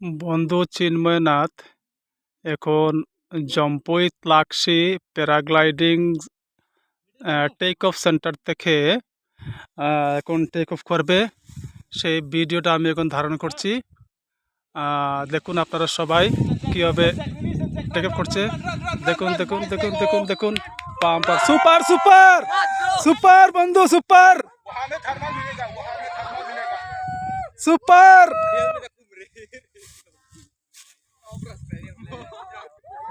বন্ধু চিন্ময়নাথ এখন Jampui Tlaksi paragliding take off centre থেকে এখন টেক অফ করবে। সেই ভিডিওটা আমি এখন ধারণ করছি। দেখুন আপনারা সবাই কীভাবে টেক অফ করছে। দেখুন দেখুন দেখুন দেখুন দেখুন পাম্পার সুপার সুপার সুপার বন্ধু সুপার সুপার।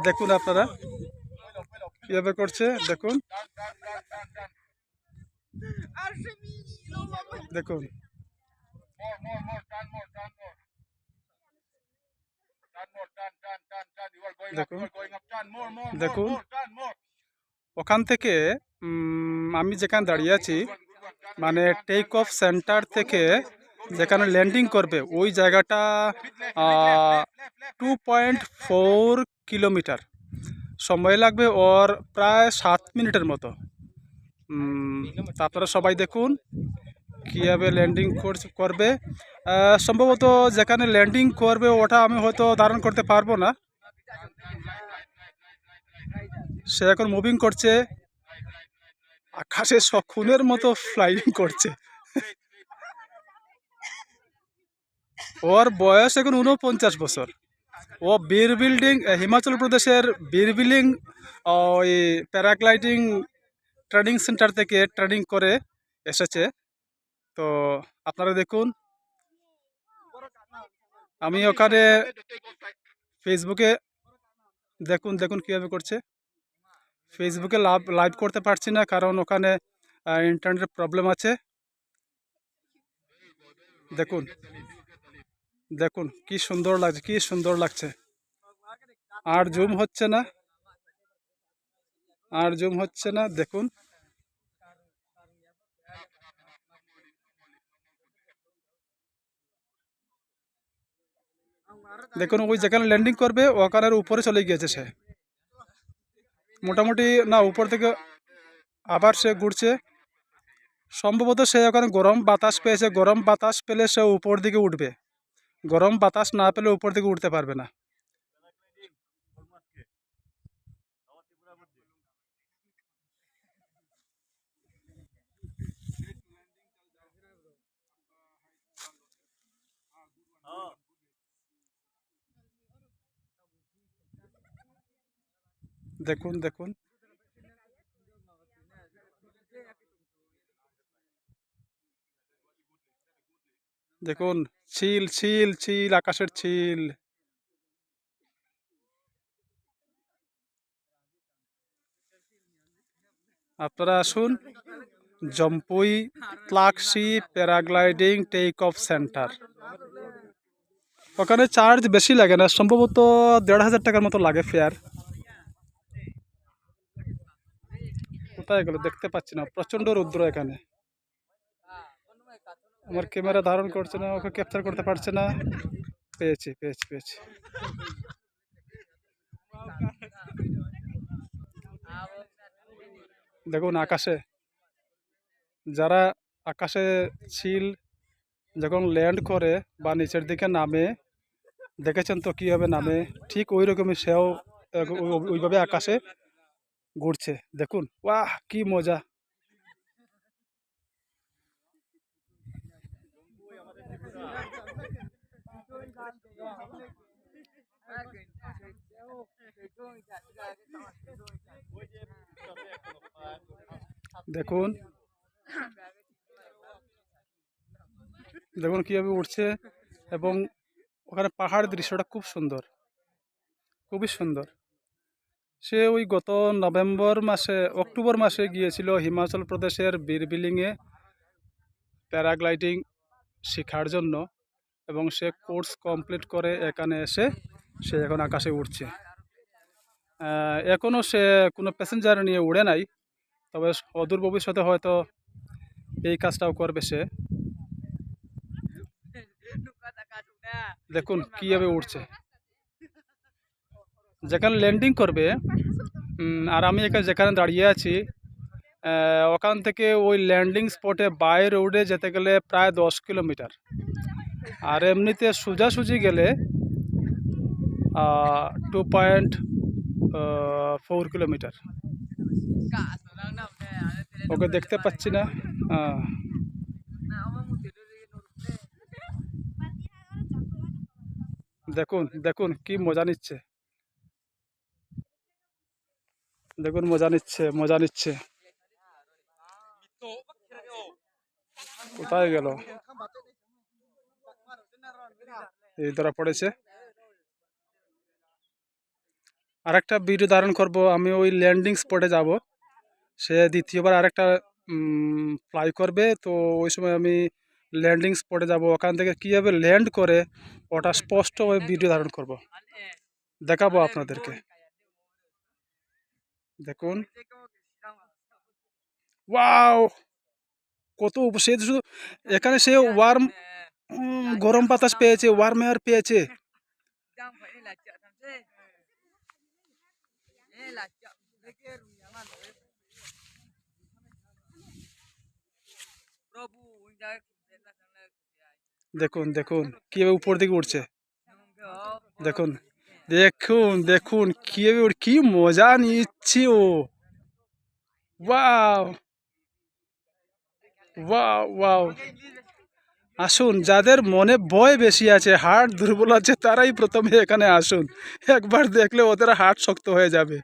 দেখুন আপনারা কিভাবে করছে, দেখুন দেখুন দেখুন দেখুন ওখান থেকে আমি যেখানে দাঁড়িয়ে আছি, মানে টেক অফ সেন্টার থেকে যেখানে ল্যান্ডিং করবে ওই জায়গাটা 2.4 কিলোমিটার সময় লাগবে, ওর প্রায় 7 মিনিটের মতো। আপনারা সবাই দেখুন কীভাবে ল্যান্ডিং করবে। সম্ভবত যেখানে ল্যান্ডিং করবে ওটা আমি হয়তো ধারণ করতে পারবো না। সে এখন মুভিং করছে, আকাশে শকুনের মতো ফ্লাইং করছে। ওর বয়স এখন 49 বছর। ও বীর বিল্ডিং, হিমাচল প্রদেশের বীর বিল্ডিং ওই প্যারাগ্লাইডিং ট্রেনিং সেন্টার থেকে ট্রেনিং করে এসেছে। তো আপনারা দেখুন, আমি ওখানে ফেসবুকে দেখুন দেখুন কীভাবে করছে। ফেসবুকে লাইভ করতে পারছি না, কারণ ওখানে ইন্টারনেটের প্রবলেম আছে। দেখুন দেখুন কি সুন্দর লাগছে, কি সুন্দর লাগছে। আর জুম হচ্ছে না, আর জুম হচ্ছে না। দেখুন দেখুন ওই যেখানে ল্যান্ডিং করবে ওখানের উপরে চলে গিয়েছে সে, মোটামুটি না উপর থেকে আবার সে ঘুরছে। সম্ভবত সে ওখানে গরম বাতাস পেয়েছে, গরম বাতাস পেলে সে উপর দিকে উঠবে, গরম বাতাস না পেলে উপর দিকে উঠতে পারবে না। দেখুন দেখুন দেখুন ছিল ছিল ছিল, আকাশের ছিল। আপনারা আসুন Jampui Tlaksi paragliding take off centre. ওখানে চার্জ বেশি লাগে না, সম্ভবত 1,500 টাকার মতো লাগে ফেয়ার। কোথায় গেল দেখতে পাচ্ছি না, প্রচণ্ড রৌদ্র এখানে। আমার ক্যামেরা ধারণ করছে না, ওকে ক্যাপচার করতে পারছে না। পেয়েছি পেয়েছি পেয়েছি। দেখুন আকাশে যারা আকাশে ছিল যখন ল্যান্ড করে বা নিচের দিকে নামে, দেখেছেন তো কীভাবে নামে, ঠিক ওই রকমই সেও ওইভাবে আকাশে ঘুরছে। দেখুন বাহ কি মজা। দেখুন দেখুন কীভাবে উঠছে, এবং ওখানে পাহাড়ের দৃশ্যটা খুব সুন্দর, খুবই সুন্দর। সে ওই গত অক্টোবর মাসে গিয়েছিল হিমাচল প্রদেশের বীরবিলিংয়ে প্যারাগ্লাইডিং শেখার জন্য, এবং সে কোর্স কমপ্লিট করে এখানে এসে সে এখন আকাশে উঠছে। এখনও সে কোনো প্যাসেঞ্জার নিয়ে উড়ে নাই, তবে অদূর ভবিষ্যতে হয়তো এই কাজটাও করবে সে। দেখুন কীভাবে উঠছে, যেখানে ল্যান্ডিং করবে। আর আমি এখানে যেখানে দাঁড়িয়ে আছি, ওখান থেকে ওই ল্যান্ডিং স্পটে বাই রোডে যেতে গেলে প্রায় 10 কিলোমিটার। আর এমনিতে সোজাসুজি গেলে 2.4 কিলোমিটার। ওকে দেখতে পাচ্ছি না। দেখুন দেখুন কি মজা নিচ্ছে, দেখুন মজা নিচ্ছে মজা নিচ্ছে। কোথায় গেল? এই ধরা পড়েছে। আরেকটা ভিডিও ধারণ করব, আমি ওই ল্যান্ডিং স্পটে যাব। সে দ্বিতীয়বার আরেকটা ফ্লাই করবে, তো ওই সময় আমি ল্যান্ডিং স্পটে যাব, ওখান থেকে কীভাবে ল্যান্ড করে ওটা স্পষ্ট ওই ভিডিও ধারণ করব, দেখাবো আপনাদেরকে। দেখুন ওয়াও, কত সে শুধু এখানে সে ওয়ার্ম গরম বাতাস পেয়েছে, ওয়ার্ম এয়ার পেয়েছে। দেখুন দেখুন কিভাবে উপর দিকে উঠছে, দেখুন দেখুন দেখুন কিভাবে কি মজা নিচ্ছে ও। Wow wow wow. আসুন, যাদের মনে ভয় বেশি আছে, হার্ট দুর্বল আছে, তারাই প্রথমে এখানে আসুন। একবার দেখলে ওদের হার্ট শক্ত হয়ে যাবে,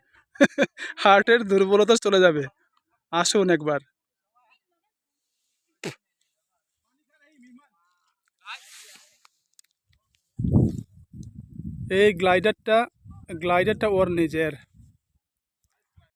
হার্টের দুর্বলতা চলে যাবে। আসুন একবার। এই গ্লাইডারটা ওর নিজের।